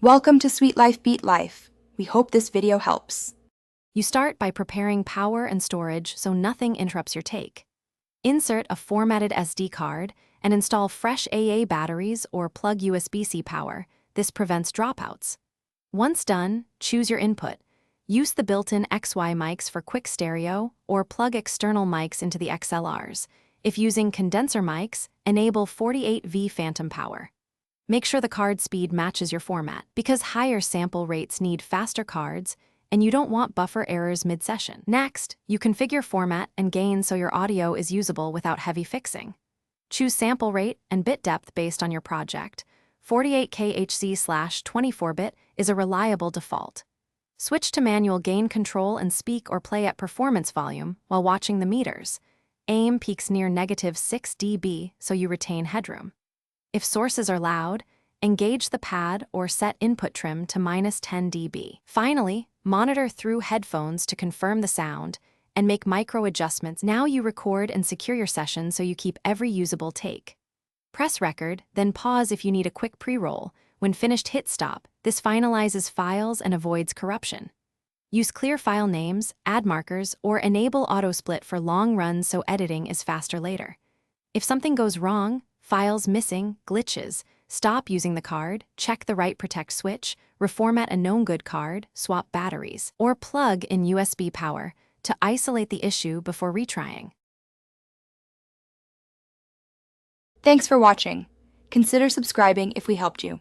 Welcome to Sweet Life Beat Life. We hope this video helps. You start by preparing power and storage so nothing interrupts your take. Insert a formatted SD card and install fresh AA batteries or plug USB-C power. This prevents dropouts. Once done, choose your input. Use the built-in XY mics for quick stereo or plug external mics into the XLRs. If using condenser mics, enable 48V phantom power. Make sure the card speed matches your format, because higher sample rates need faster cards, and you don't want buffer errors mid-session. Next, you configure format and gain so your audio is usable without heavy fixing. Choose sample rate and bit depth based on your project. 48K HC/24-bit is a reliable default. Switch to manual gain control and speak or play at performance volume while watching the meters. Aim peaks near -6 dB so you retain headroom. If sources are loud, engage the pad or set input trim to -10 dB. Finally, monitor through headphones to confirm the sound and make micro adjustments. Now you record and secure your session so you keep every usable take. Press record, then pause if you need a quick pre-roll. When finished, hit stop. This finalizes files and avoids corruption. Use clear file names, add markers, or enable auto-split for long runs so editing is faster later. If something goes wrong, files missing, glitches, stop using the card, check the write protect switch, reformat a known good card, swap batteries, or plug in USB power to isolate the issue before retrying. Thanks for watching. Consider subscribing if we helped you.